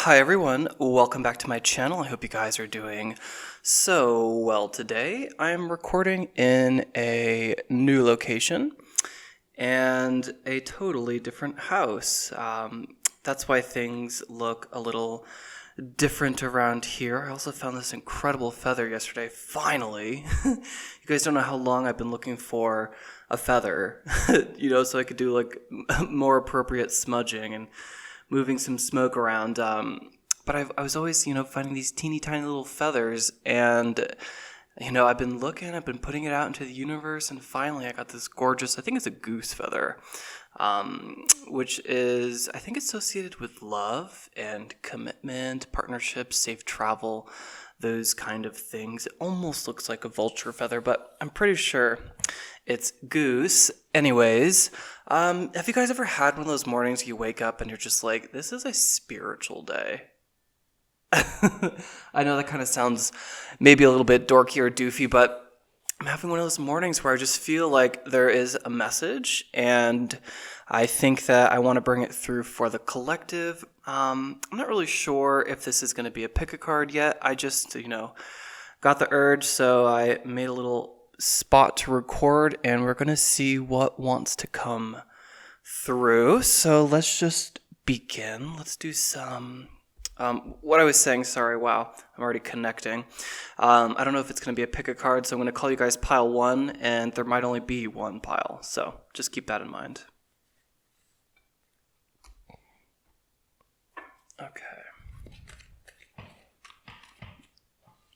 Hi everyone, welcome back to my channel. I hope you guys are doing so well today. I'm recording in a new location and a totally different house. That's why things look a little different around here. I also found this incredible feather yesterday, finally. You guys don't know how long I've been looking for a feather, so I could do like more appropriate smudging and moving some smoke around. But I was always, finding these teeny tiny little feathers, and I've been putting it out into the universe, and finally I got this gorgeous, I think it's a goose feather, which is, I think, associated with love and commitment, partnership, safe travel, those kind of things. It almost looks like a vulture feather, but I'm pretty sure it's goose. Anyways, have you guys ever had one of those mornings you wake up and you're just like, this is a spiritual day? I know that kind of sounds maybe a little bit dorky or doofy, but I'm having one of those mornings where I just feel like there is a message, and I think that I want to bring it through for the collective. I'm not really sure if this is going to be a pick a card yet. I just, got the urge, so I made a little spot to record, and we're going to see what wants to come through. So let's just begin. Let's do some... what I was saying, sorry, wow, I'm already connecting. I don't know if it's going to be a pick a card, so I'm going to call you guys pile one, and there might only be one pile, so just keep that in mind. Okay.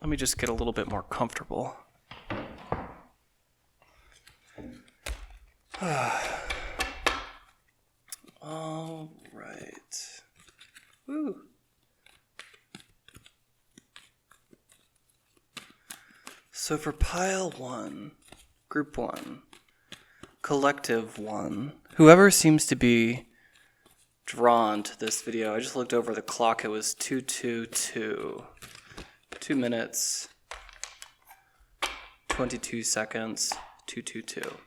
Let me just get a little bit more comfortable. All right. Woo. So for pile one, group one, collective one, whoever seems to be drawn to this video, I just looked over the clock, it was 2:22. 2 minutes, 22 seconds, 2:22.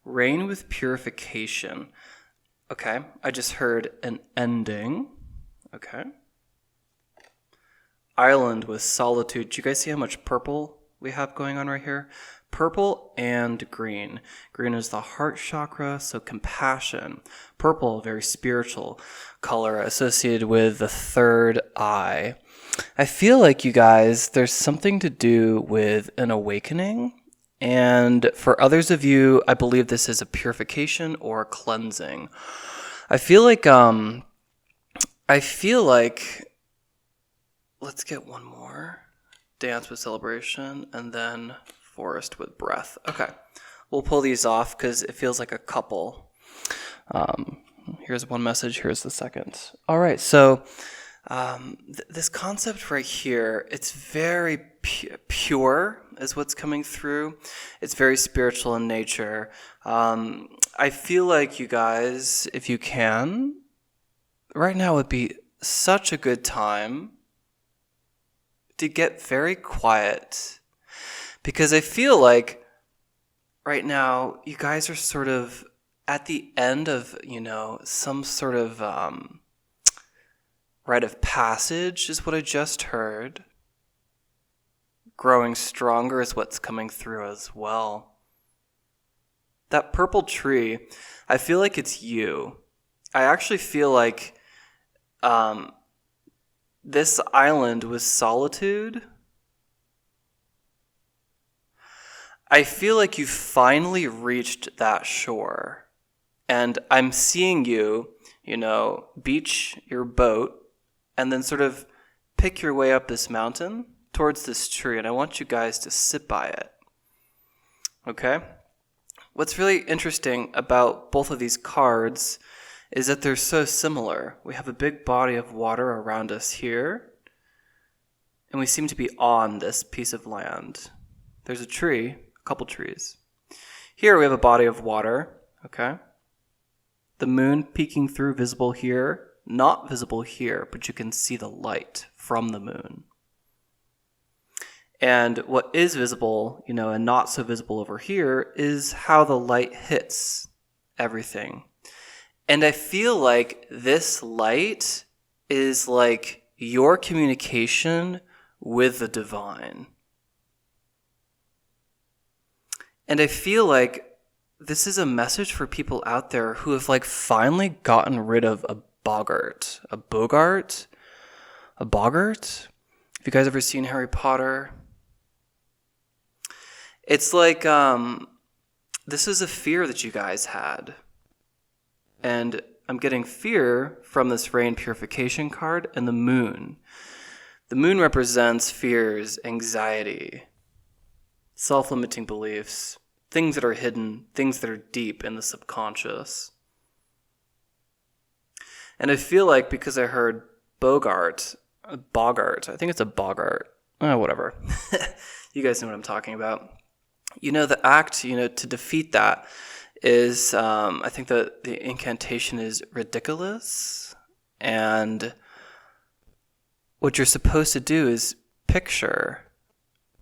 Reign with purification. Okay, I just heard an ending. Okay. Island with solitude. Do you guys see how much purple we have going on right here? Purple and green. Green is the heart chakra, so compassion. Purple, very spiritual color associated with the third eye. I feel like, you guys, there's something to do with an awakening. And for others of you, I believe this is a purification or a cleansing. I feel like, let's get one more. Dance with celebration, and then forest with breath. Okay, we'll pull these off because it feels like a couple. Here's one message, here's the second. All right, so this concept right here, it's very pure is what's coming through. It's very spiritual in nature. I feel like, you guys, if you can, right now would be such a good time to get very quiet, because I feel like right now you guys are sort of at the end of, some sort of rite of passage is what I just heard. Growing stronger is what's coming through as well. That purple tree, I feel like it's you. I actually feel like this island with solitude, I feel like you finally reached that shore. And I'm seeing you, beach your boat and then sort of pick your way up this mountain towards this tree. And I want you guys to sit by it. Okay? What's really interesting about both of these cards is that they're so similar. We have a big body of water around us here, and we seem to be on this piece of land. There's a tree, a couple trees. Here we have a body of water, okay? The moon peeking through, visible here, not visible here, but you can see the light from the moon. And what is visible, and not so visible over here is how the light hits everything. And I feel like this light is like your communication with the divine. And I feel like this is a message for people out there who have like finally gotten rid of a boggart. A bogart? A boggart? Have you guys ever seen Harry Potter? It's like, this is a fear that you guys had. And I'm getting fear from this rain purification card and the moon. The moon represents fears, anxiety, self-limiting beliefs, things that are hidden, things that are deep in the subconscious. And I feel like because I heard boggart, I think it's a boggart, whatever. You guys know what I'm talking about. The act, to defeat that is, I think that the incantation is ridiculous. And what you're supposed to do is picture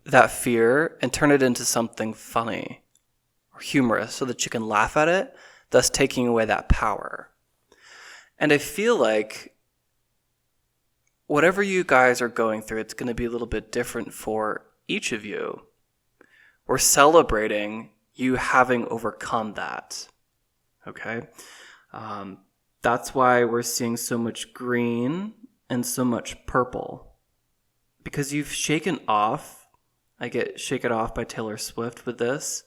that fear and turn it into something funny or humorous so that you can laugh at it, thus taking away that power. And I feel like whatever you guys are going through, it's going to be a little bit different for each of you. We're celebrating you having overcome that. Okay? That's why we're seeing so much green and so much purple. Because you've shaken off, I get Shake It Off by Taylor Swift with this,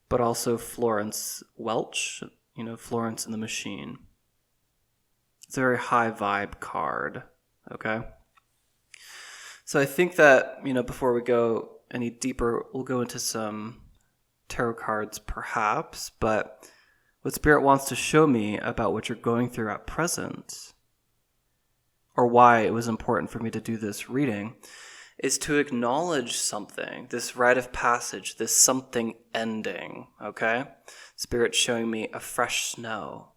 but also Florence Welch, Florence and the Machine. It's a very high vibe card, okay? So I think that, before we go any deeper, we'll go into some tarot cards perhaps, but what Spirit wants to show me about what you're going through at present, or why it was important for me to do this reading, is to acknowledge something, this rite of passage, this something ending, okay? Spirit showing me a fresh snow,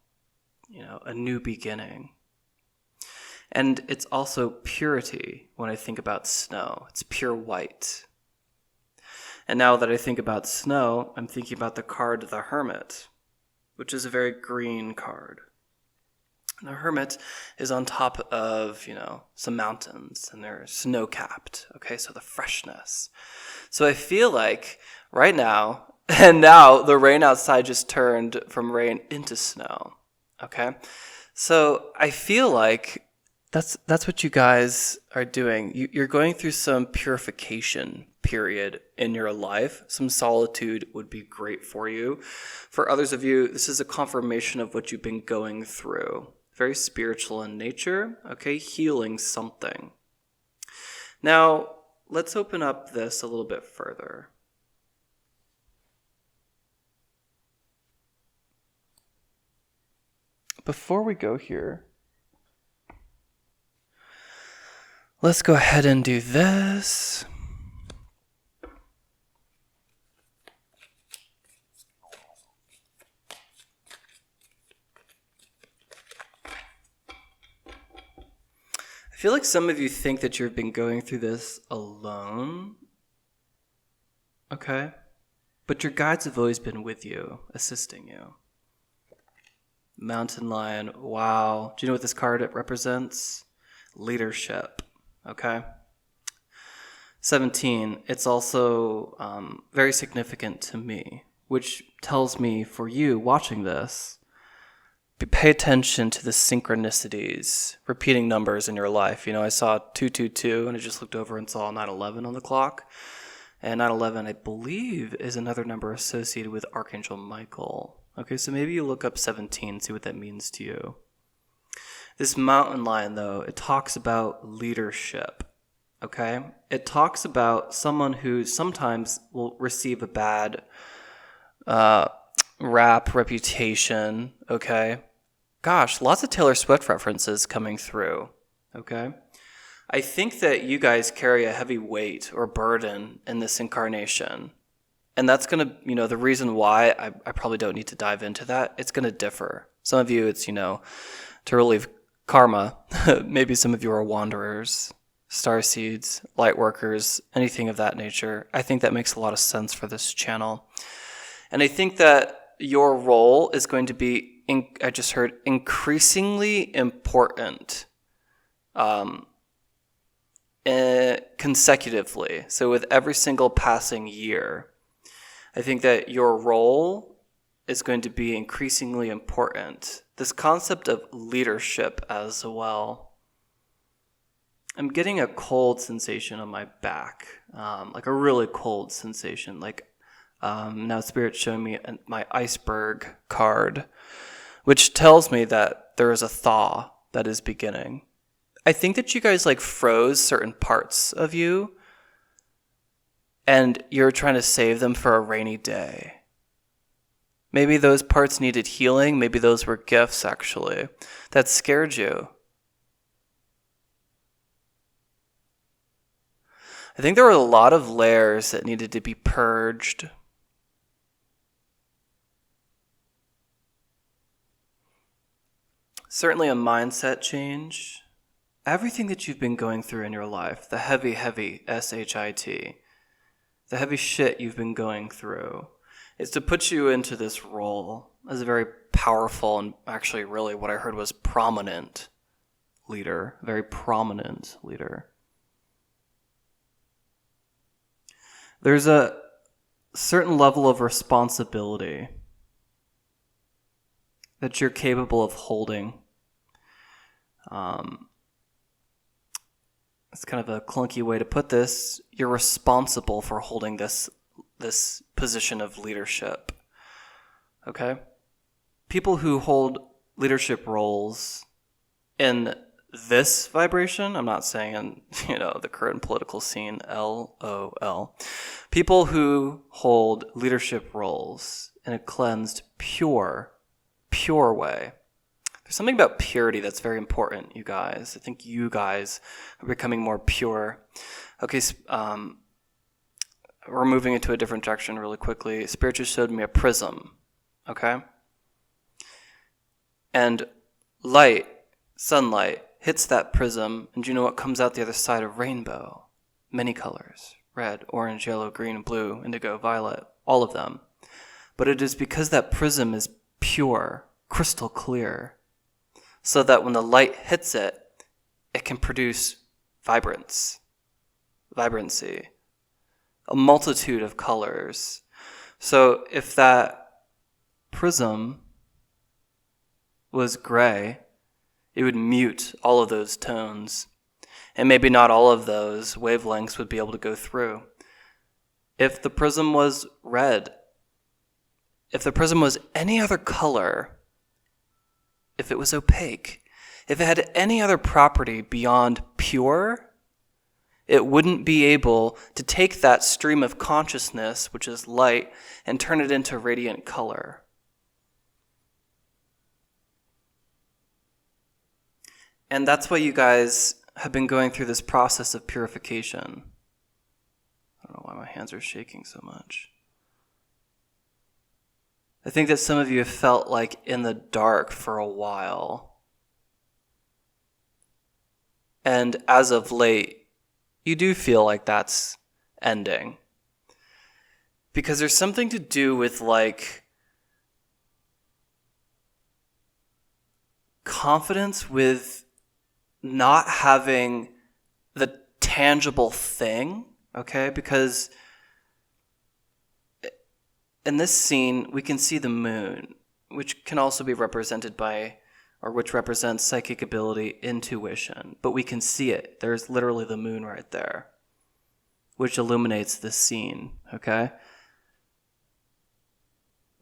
a new beginning. And it's also purity when I think about snow. It's pure white. And now that I think about snow, I'm thinking about the card The Hermit, which is a very green card. And the Hermit is on top of, some mountains, and they're snow-capped, okay? So the freshness. So I feel like right now, and now the rain outside just turned from rain into snow, okay? So I feel like that's what you guys are doing. You're going through some purification period in your life. Some solitude would be great for you. For others of you, this is a confirmation of what you've been going through. Very spiritual in nature, okay? Healing something. Now, let's open up this a little bit further. Before we go here, let's go ahead and do this. I feel like some of you think that you've been going through this alone, okay? But your guides have always been with you, assisting you. Mountain Lion, wow. Do you know what this card represents? Leadership, okay? 17, it's also very significant to me, which tells me for you watching this, pay attention to the synchronicities, repeating numbers in your life. I saw 222 and I just looked over and saw 911 on the clock. And 911, I believe, is another number associated with Archangel Michael. Okay, so maybe you look up 17, see what that means to you. This mountain lion, though, it talks about leadership. Okay? It talks about someone who sometimes will receive a bad rap reputation. Okay? Gosh, lots of Taylor Swift references coming through, okay? I think that you guys carry a heavy weight or burden in this incarnation. And that's going to, the reason why I probably don't need to dive into that, it's going to differ. Some of you, it's, to relieve karma. Maybe some of you are wanderers, starseeds, lightworkers, anything of that nature. I think that makes a lot of sense for this channel. And I think that your role is going to be, I just heard, increasingly important consecutively. So with every single passing year, I think that your role is going to be increasingly important. This concept of leadership as well. I'm getting a cold sensation on my back, like a really cold sensation. Now Spirit's showing me my iceberg card, which tells me that there is a thaw that is beginning. I think that you guys froze certain parts of you, and you're trying to save them for a rainy day. Maybe those parts needed healing. Maybe those were gifts, actually, that scared you. I think there were a lot of layers that needed to be purged. Certainly a mindset change. Everything that you've been going through in your life, the heavy, S-H-I-T, the heavy shit you've been going through, is to put you into this role as a very powerful and actually really what I heard was prominent leader, very prominent leader. There's a certain level of responsibility that you're capable of holding. It's kind of a clunky way to put this. You're responsible for holding this position of leadership. Okay? People who hold leadership roles in this vibration, I'm not saying in, the current political scene, LOL. People who hold leadership roles in a cleansed, pure way. There's something about purity that's very important, you guys. I think you guys are becoming more pure. Okay, we're moving into a different direction really quickly. Spirit just showed me a prism, okay? And light, sunlight, hits that prism, and you know what comes out the other side of rainbow? Many colors. Red, orange, yellow, green, blue, indigo, violet, all of them. But it is because that prism is pure, crystal clear, so that when the light hits it, it can produce vibrancy, a multitude of colors. So if that prism was gray, it would mute all of those tones, and maybe not all of those wavelengths would be able to go through. If the prism was red, if the prism was any other color, if it was opaque, if it had any other property beyond pure, it wouldn't be able to take that stream of consciousness, which is light, and turn it into radiant color. And that's why you guys have been going through this process of purification. I don't know why my hands are shaking so much. I think that some of you have felt like in the dark for a while. And as of late, you do feel like that's ending. Because there's something to do with confidence with not having the tangible thing, okay? Because in this scene, we can see the moon, which can also be represented by, or which represents psychic ability, intuition. But we can see it. There's literally the moon right there, which illuminates this scene, okay?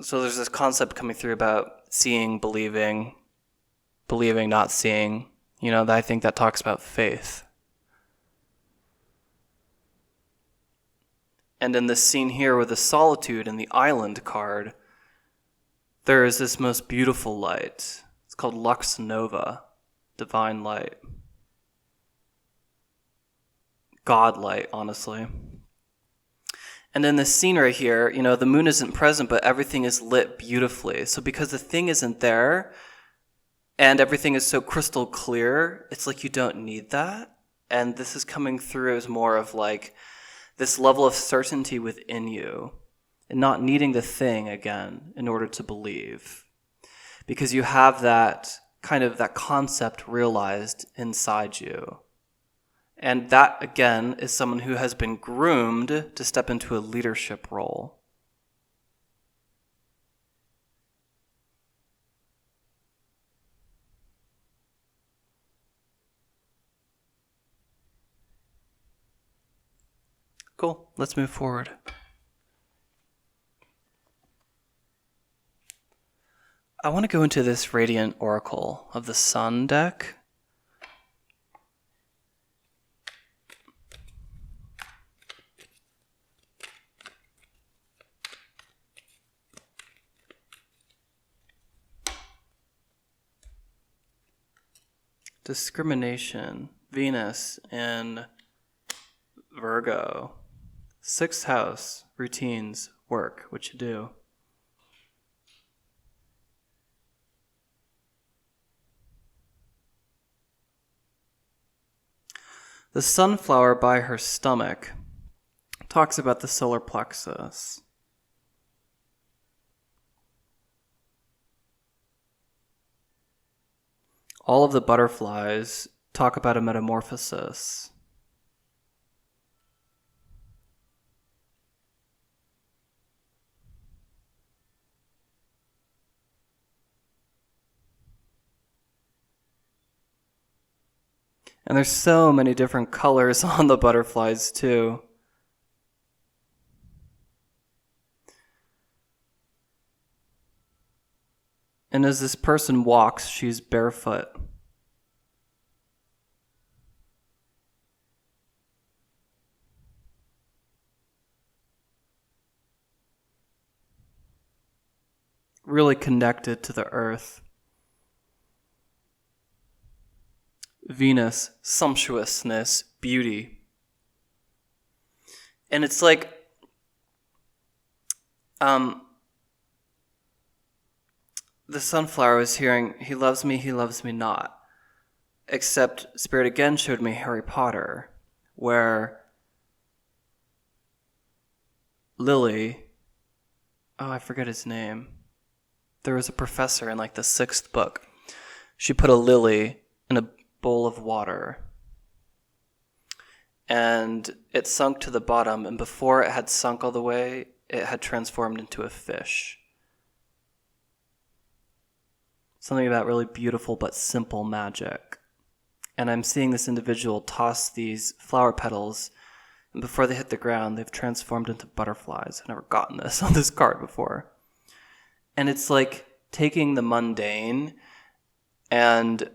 So there's this concept coming through about seeing, believing, not seeing. I think that talks about faith. And in this scene here with the solitude and the island card, there is this most beautiful light. It's called Lux Nova, divine light. God light, honestly. And in this scene right here, the moon isn't present, but everything is lit beautifully. So because the thing isn't there, and everything is so crystal clear, it's like you don't need that. And this is coming through as more of this level of certainty within you and not needing the thing again in order to believe. Because you have that kind of that concept realized inside you. And that, again, is someone who has been groomed to step into a leadership role. Cool. Let's move forward. I want to go into this Radiant Oracle of the Sun deck. Discrimination, Venus in Virgo. 6th house, routines, work, what you do. The sunflower by her stomach talks about the solar plexus. All of the butterflies talk about a metamorphosis. And there's so many different colors on the butterflies too. And as this person walks, she's barefoot. Really connected to the earth. Venus, sumptuousness, beauty. And it's like, the sunflower was hearing, he loves me not. Except Spirit again showed me Harry Potter, where Lily, I forget his name. There was a professor in like the 6th book. She put a lily in a bowl of water. And it sunk to the bottom, and before it had sunk all the way, it had transformed into a fish. Something about really beautiful but simple magic. And I'm seeing this individual toss these flower petals, and before they hit the ground, they've transformed into butterflies. I've never gotten this on this card before. And it's like taking the mundane and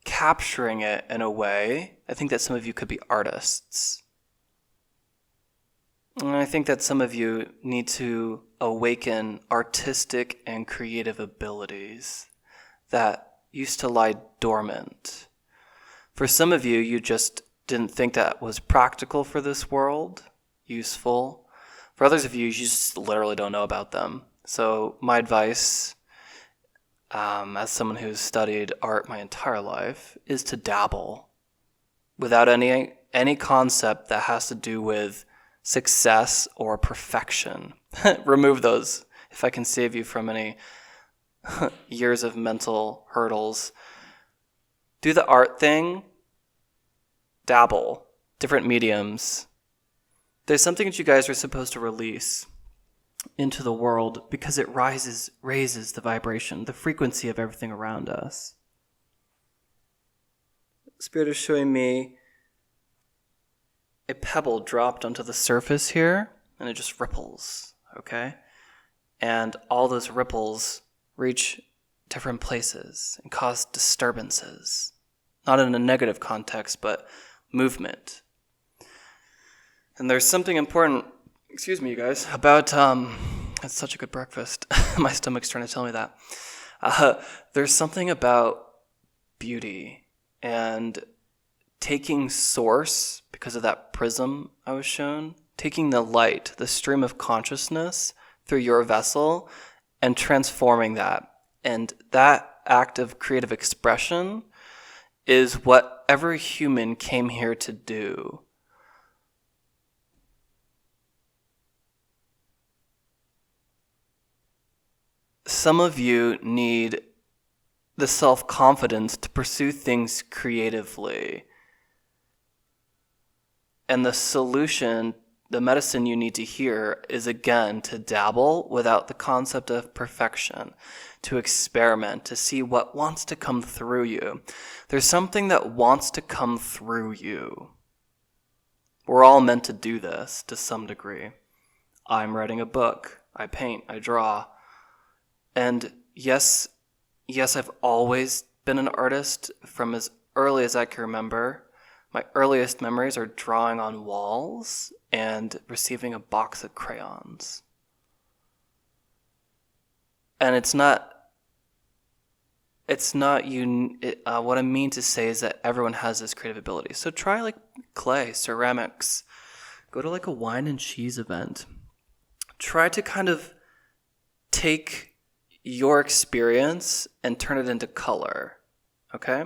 capturing it in a way. I think that some of you could be artists. And I think that some of you need to awaken artistic and creative abilities that used to lie dormant. For some of you, you just didn't think that was practical for this world, useful. For others of you, you just literally don't know about them. So my advice, as someone who's studied art my entire life, is to dabble without any concept that has to do with success or perfection. Remove those if I can save you from any years of mental hurdles. Do the art thing, dabble, different mediums. There's something that you guys are supposed to release into the world because it raises the vibration, the frequency of everything around us. Spirit is showing me a pebble dropped onto the surface here, and it just ripples, okay? And all those ripples reach different places and cause disturbances. Not in a negative context, but movement. And there's something important, excuse me, you guys, about, it's such a good breakfast. My stomach's trying to tell me that. There's something about beauty and taking source, because of that prism I was shown, taking the light, the stream of consciousness through your vessel and transforming that. And that act of creative expression is what every human came here to do. some of you need the self-confidence to pursue things creatively. And the solution, the medicine you need to hear is, again, to dabble without the concept of perfection, to experiment, to see what wants to come through you. There's something that wants to come through you. We're all meant to do this to some degree. I'm writing a book. I paint. I draw. And yes, I've always been an artist from as early as I can remember. My earliest memories are drawing on walls and receiving a box of crayons. And what I mean to say is that everyone has this creative ability. So try like clay, ceramics. Go to like a wine and cheese event. Try to kind of take your experience and turn it into color, okay?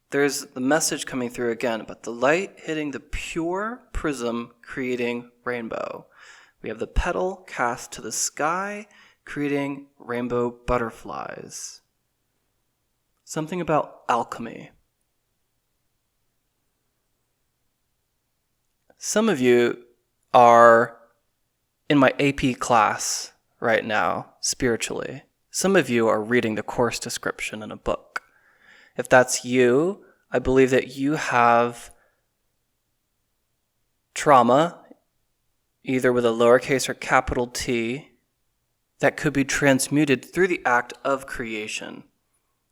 There's the message coming through again about the light hitting the pure prism, creating rainbow. We have the petal cast to the sky, creating rainbow butterflies. Something about alchemy. Some of you are in my AP class right now, spiritually. Some of you are reading the course description in a book. If that's you, I believe that you have trauma, either with a lowercase or capital T, that could be transmuted through the act of creation.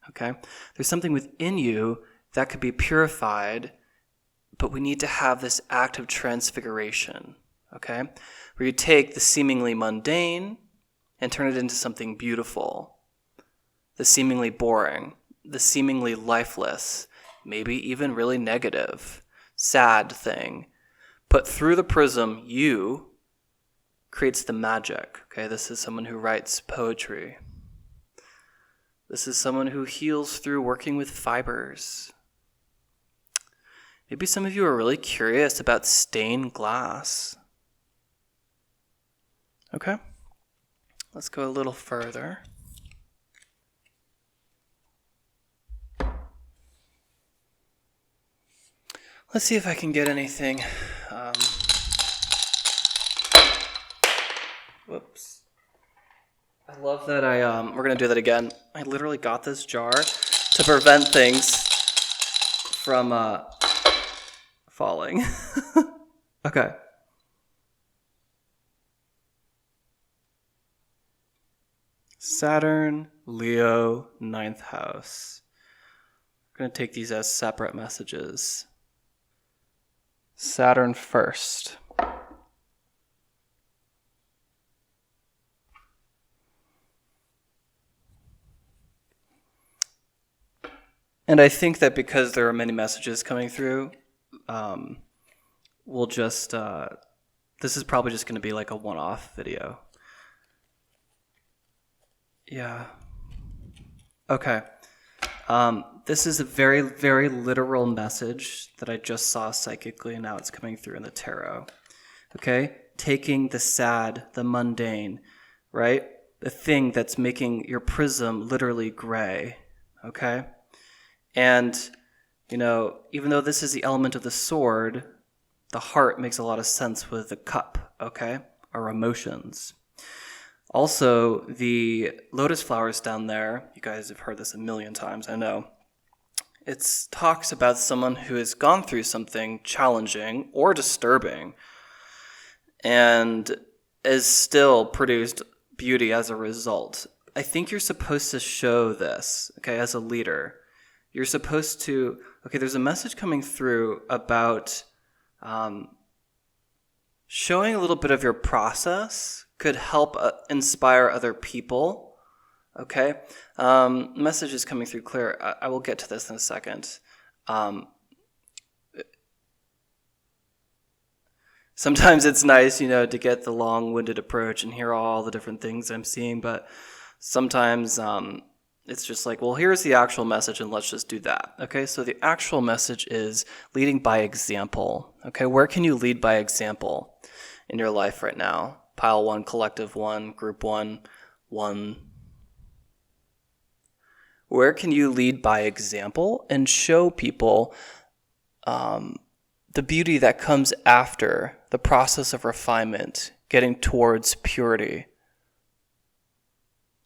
Okay? There's something within you that could be purified, but we need to have this act of transfiguration. Okay? Where you take the seemingly mundane and turn it into something beautiful. The seemingly boring, the seemingly lifeless, maybe even really negative, sad thing. But through the prism, you creates the magic. Okay, this is someone who writes poetry. This is someone who heals through working with fibers. Maybe some of you are really curious about stained glass. Okay, let's go a little further. Let's see if I can get anything. Whoops. I love that we're going to do that again. I literally got this jar to prevent things from falling. Okay. Saturn, Leo, 9th house. We're going to take these as separate messages. Saturn first. And I think that because there are many messages coming through, we'll just, this is probably just going to be like a one-off video. Yeah. Okay. This is a very, very literal message that I just saw psychically, and now it's coming through in the tarot. Okay? Taking the sad, the mundane, right? The thing that's making your prism literally gray. Okay? And, you know, even though this is the element of the sword, the heart makes a lot of sense with the cup, okay? Our emotions. Also, the lotus flowers down there, you guys have heard this a million times, I know. It talks about someone who has gone through something challenging or disturbing and has still produced beauty as a result. I think you're supposed to show this, okay, as a leader. You're supposed to, okay, there's a message coming through about showing a little bit of your process could help inspire other people, okay? Message is coming through clear. I will get to this in a second. Sometimes it's nice, you know, to get the long-winded approach and hear all the different things I'm seeing, but sometimes it's just like, well, here's the actual message and let's just do that. Okay, so the actual message is leading by example. Okay, where can you lead by example in your life right now? Pile 1, collective 1, group 1, 1. Where can you lead by example and show people the beauty that comes after the process of refinement, getting towards purity?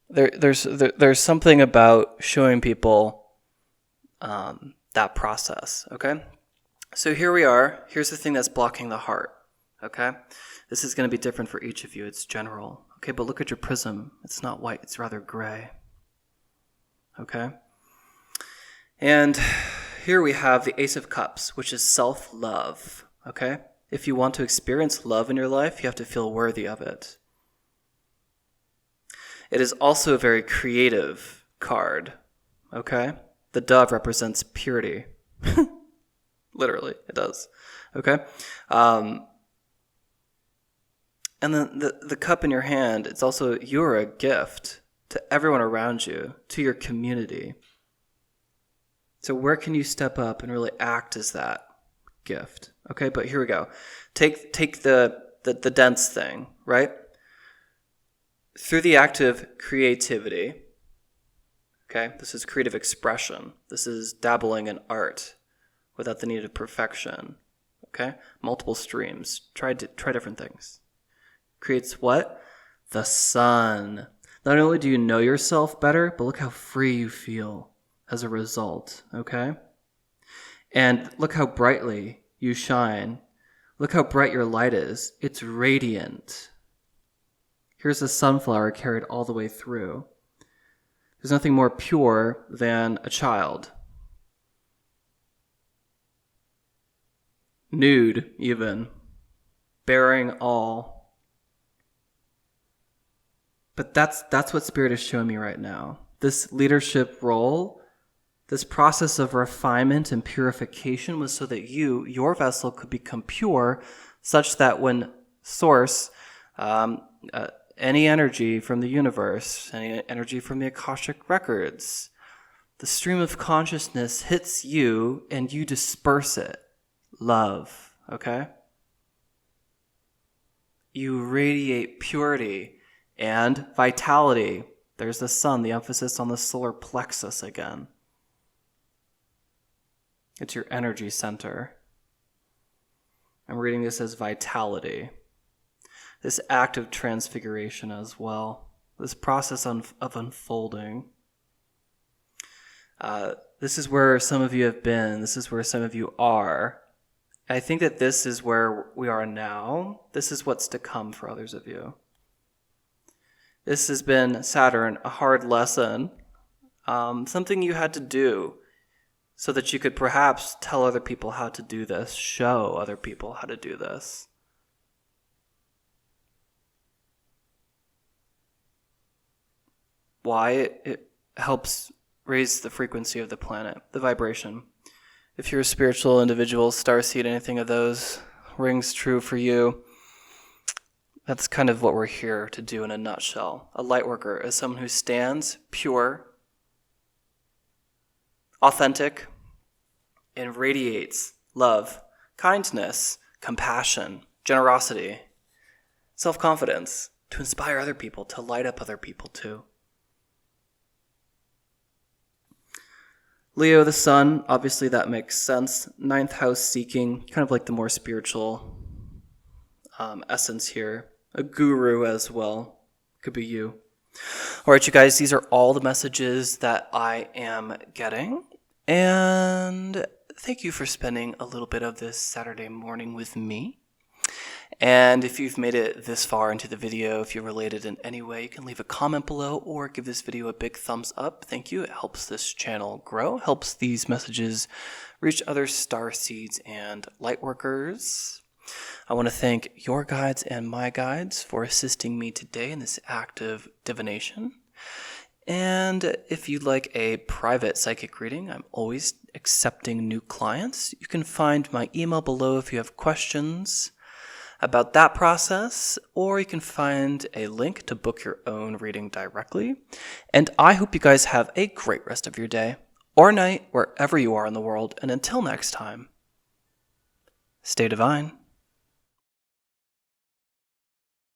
There's something about showing people that process, okay? So here we are. Here's the thing that's blocking the heart, okay? This is going to be different for each of you. It's general, okay? But look at your prism. It's not white. It's rather gray, okay? And here we have the Ace of Cups, which is self-love, okay? If you want to experience love in your life, you have to feel worthy of it. It is also a very creative card, okay? The dove represents purity. Literally, it does, okay? And then the cup in your hand, it's also, you're a gift to everyone around you, to your community. So where can you step up and really act as that gift? Okay, but here we go. Take the dense thing, right? Through the act of creativity, okay, this is creative expression. This is dabbling in art without the need of perfection, okay? Multiple streams. Try different things. Creates what? The sun. Not only do you know yourself better, but look how free you feel as a result, okay? And look how brightly you shine. Look how bright your light is. It's radiant. Here's a sunflower carried all the way through. There's nothing more pure than a child. Nude, even. Bearing all. But that's what Spirit is showing me right now. This leadership role, this process of refinement and purification was so that your vessel, could become pure, such that when Source, any energy from the universe, any energy from the Akashic records, the stream of consciousness hits you and you disperse it. Love, okay? You radiate purity and vitality. There's the sun, the emphasis on the solar plexus again. It's your energy center. I'm reading this as vitality. This act of transfiguration as well. This process of unfolding. This is where some of you have been. This is where some of you are. I think that this is where we are now. This is what's to come for others of you. This has been, Saturn, a hard lesson. Something you had to do so that you could perhaps tell other people how to do this, show other people how to do this. Why? It helps raise the frequency of the planet, the vibration. If you're a spiritual individual, starseed, anything of those rings true for you, that's kind of what we're here to do in a nutshell. A lightworker is someone who stands pure, authentic, and radiates love, kindness, compassion, generosity, self-confidence, to inspire other people, to light up other people too. Leo, the sun, obviously that makes sense. Ninth house seeking, kind of like the more spiritual essence here. A guru as well. Could be you. All right, you guys, these are all the messages that I am getting. And thank you for spending a little bit of this Saturday morning with me. And if you've made it this far into the video, if you're related in any way, you can leave a comment below or give this video a big thumbs up. Thank you. It helps this channel grow, helps these messages reach other starseeds and lightworkers. I want to thank your guides and my guides for assisting me today in this act of divination. And if you'd like a private psychic reading, I'm always accepting new clients. You can find my email below if you have questions about that process, or you can find a link to book your own reading directly. And I hope you guys have a great rest of your day or night, wherever you are in the world. And until next time, stay divine.